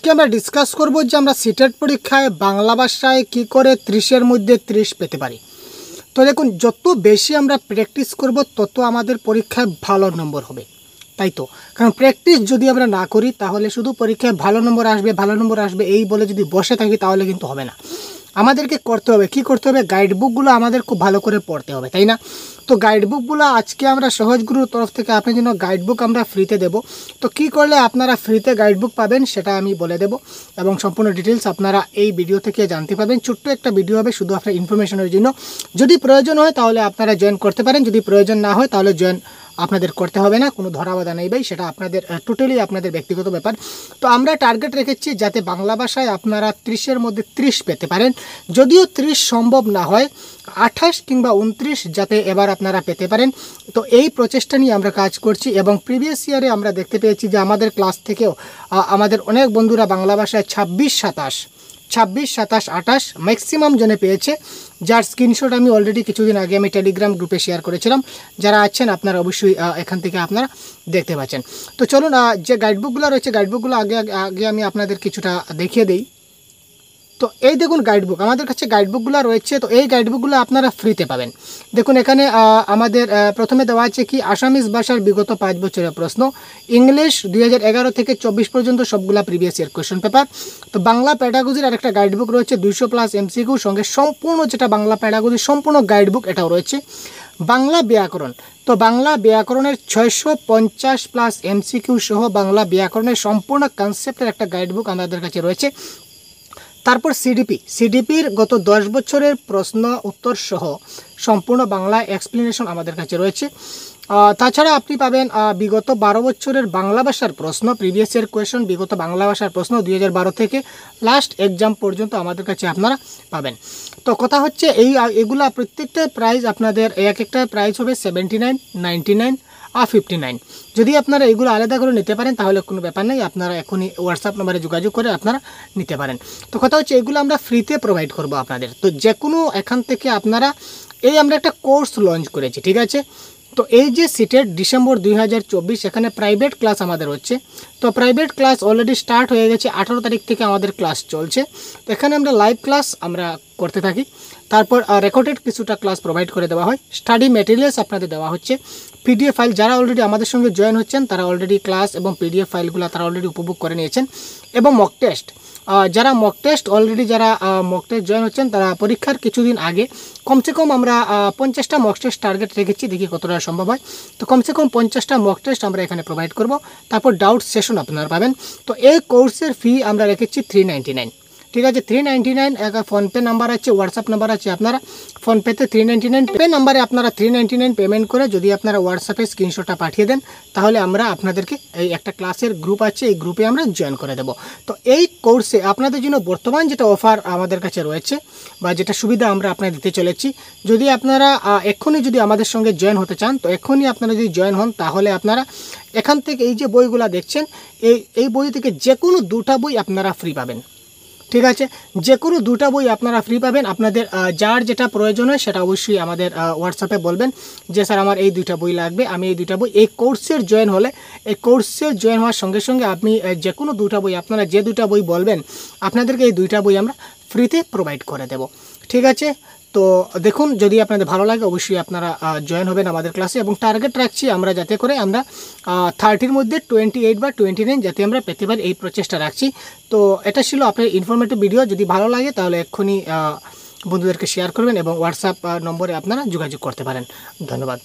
আজকে আমরা ডিসকাস করব যে আমরা সিটেট পরীক্ষায় বাংলা ভাষায় কী করে 30-এর মধ্যে 30 পেতে পারি। তো দেখুন, যত বেশি আমরা প্র্যাকটিস করব তত আমাদের পরীক্ষায় ভালো নম্বর হবে, তাই তো। কারণ প্র্যাকটিস যদি আমরা না করি তাহলে শুধু পরীক্ষায় ভালো নম্বর আসবে এই বলে যদি বসে থাকি তাহলে কিন্তু হবে না। আমাদেরকে করতে হবে, কি করতে হবে, গাইড বুকগুলো আমাদের খুব ভালো করে পড়তে হবে, তাই না। তো গাইড বুকগুলো আজকে আমরা সহজগুরুর তরফ থেকে আপনার জন্য গাইড বুক আমরা ফ্রিতে দেব। তো কি করলে আপনারা ফ্রিতে গাইড বুক পাবেন সেটা আমি বলে দেব, এবং সম্পূর্ণ ডিটেলস আপনারা এই ভিডিও থেকে জানতে পাবেন। ছোট্ট একটা ভিডিও হবে শুধু আপনার ইনফরমেশনের জন্য। যদি প্রয়োজন হয় তাহলে আপনারা জয়েন করতে পারেন, যদি প্রয়োজন না হয় তাহলে জয়েন আপনাদের করতে হবে না, কোনো ধরাবাধা নেই ভাই, সেটা আপনাদের টোটালি আপনাদের ব্যক্তিগত ব্যাপার। তো আমরা টার্গেট রেখেছি যাতে বাংলা ভাষায় আপনারা 30-এর মধ্যে 30 পেতে পারেন। যদিও 30 সম্ভব না হয়, 28 কিংবা 29 যাতে এবার আপনারা পেতে পারেন। তো এই প্রচেষ্টা নিয়ে আমরা কাজ করছি, এবং প্রিভিয়াস ইয়ারে আমরা দেখতে পেয়েছি যে আমাদের ক্লাস থেকেও আমাদের অনেক বন্ধুরা বাংলা ভাষায় 26, 27, 28 ম্যাক্সিমাম জনে পেয়েছে, যার স্ক্রিনশট আমি অলরেডি কিছুদিন আগে আমি টেলিগ্রাম গ্রুপে শেয়ার করেছিলাম। যারা আছেন আপনারা অবশ্যই এখান থেকে আপনারা দেখতে পাচ্ছেন। তো চলুন, যে গাইডবুকগুলো রয়েছে গাইডবুকগুলো আগে আমি আপনাদের কিছুটা দেখিয়ে দিই। তো এই দেখুন গাইডবুক, আমাদের কাছে গাইডবুকগুলো রয়েছে। তো এই গাইডবুকগুলো আপনারা ফ্রিতে পাবেন। দেখুন এখানে আমাদের প্রথমে দেওয়া আছে কি, আসামিজ ভাষার বিগত 5 বছরের প্রশ্ন, ইংলিশ 2011 থেকে 24 পর্যন্ত সবগুলা প্রিভিয়াস ইয়ার কোয়েশ্চেন পেপার। তো বাংলা প্যাডাগজির আরেকটা গাইডবুক রয়েছে 200+ MCQ সঙ্গে সম্পূর্ণ, যেটা বাংলা প্যাডাগজির সম্পূর্ণ গাইডবুক এটাও রয়েছে। বাংলা ব্যাকরণ, তো বাংলা ব্যাকরণের 650+ MCQ সহ বাংলা ব্যাকরণের সম্পূর্ণ কনসেপ্টের একটা গাইডবুক আমাদের কাছে রয়েছে। তারপর সিডিপির গত 10 বছরের প্রশ্ন উত্তর সহ সম্পূর্ণ বাংলা এক্সপ্লেনেশন আমাদের কাছে রয়েছে। তাছাড়া আপনি পাবেন বিগত 12 বছরের বাংলা ভাষার প্রশ্ন, প্রিভিয়াস ইয়ার কোয়েশন, বিগত বাংলা ভাষার প্রশ্ন 2012 থেকে লাস্ট এক্সাম পর্যন্ত আমাদের কাছে আপনারা পাবেন। তো কথা হচ্ছে এগুলা প্রত্যেকটা প্রাইস আপনাদের একটা প্রাইস হবে 79, 99 আর 59। যদি আপনারা এগুলো আলাদা করে নিতে পারেন তাহলে কোনো ব্যাপার নেই, আপনারা এখনই হোয়াটসঅ্যাপ নাম্বারে যোগাযোগ করে আপনারা নিতে পারেন। তো কথা হচ্ছে এগুলো আমরা ফ্রিতে প্রোভাইড করব আপনাদের। তো যে কোনো এখান থেকে আপনারা আমরা একটা কোর্স লঞ্চ করেছি, ঠিক আছে। তো এই যে সিটেট ডিসেম্বর 2024, এখানে প্রাইভেট ক্লাস আমাদের হচ্ছে। তো প্রাইভেট ক্লাস অলরেডি স্টার্ট হয়ে গেছে, 18 তারিখ থেকে আমাদের ক্লাস চলছে। তো এখানে আমরা লাইভ ক্লাস আমরা করতে থাকি, তারপর রেকর্ডেড কিছুটা ক্লাস প্রোভাইড করে দেওয়া হয়, স্টাডি ম্যাটেরিয়ালস আপনাদের দেওয়া হচ্ছে, পিডিএফ ফাইল, যারা অলরেডি আমাদের সঙ্গে জয়েন হচ্ছেন তারা অলরেডি ক্লাস এবং পিডিএফ ফাইলগুলো তারা অলরেডি উপভোগ করে নিয়েছেন, এবং মক টেস্ট, যারা মক টেস্ট জয়েন হচ্ছেন তারা পরীক্ষার কিছুদিন আগে কমসে কম আমরা 50টা মক টেস্ট টার্গেট রেখেছি, দেখি কতটা সম্ভব হয়। তো কমসে কম 50টা মক টেস্ট আমরা এখানে প্রোভাইড করব। তারপর ডাউট সেশন আপনারা পাবেন। তো এই কোর্সের ফি আমরা রেখেছি 399, ঠিক আছে। 399 একটা ফোনপে নাম্বার আছে, হোয়াটসঅ্যাপ নাম্বার আছে, আপনারা ফোনপেতে 399 পে নাম্বারে আপনারা 399 পেমেন্ট করে যদি আপনারা হোয়াটসঅ্যাপে স্ক্রিনশটটা পাঠিয়ে দেন তাহলে আমরা আপনাদেরকে এই একটা ক্লাসের গ্রুপ আছে, এই গ্রুপে আমরা জয়েন করে দেব। তো এই কোর্সে আপনাদের জন্য বর্তমান যেটা অফার আমাদের কাছে রয়েছে বা যেটা সুবিধা আমরা আপনাদের দিতে চলেছি, যদি আপনারা এক্ষুনি যদি আমাদের সঙ্গে জয়েন হতে চান, তো এক্ষুনি আপনারা যদি জয়েন হন তাহলে আপনারা এখান থেকে এই যে বইগুলো দেখছেন এই বই থেকে যে কোনো 2টা বই আপনারা ফ্রি পাবেন, ঠিক আছে। যে কোনো 2টা বই আপনারা ফ্রি পাবেন। আপনাদের যার যেটা প্রয়োজন হয় সেটা অবশ্যই আমাদের হোয়াটসঅ্যাপে বলবেন যে স্যার আমার এই 2টা বই লাগবে, আমি এই 2টা বই, এই কোর্সের জয়েন হলে এই কোর্সের জয়েন হওয়ার সঙ্গে সঙ্গে আপনি যে কোনো 2টা বই, আপনারা যে 2টা বই বলবেন আপনাদেরকে এই 2টা বই আমরা ফ্রিতে প্রোভাইড করে দেব, ঠিক আছে। তো দেখুন, যদি আপনাদের ভালো লাগে অবশ্যই আপনারা জয়েন হবেন আমাদের ক্লাসে, এবং টার্গেট রাখছি আমরা যাতে করে আমরা 30-র মধ্যে 28 বা 29 যাতে আমরা পেতে পারি, এই প্রচেষ্টা রাখছি। তো এটা ছিল আপনার ইনফরমেটিভ ভিডিও। যদি ভালো লাগে তাহলে এক্ষুনি বন্ধুদেরকে শেয়ার করবেন এবং হোয়াটসঅ্যাপ নম্বরে আপনারা যোগাযোগ করতে পারেন। ধন্যবাদ।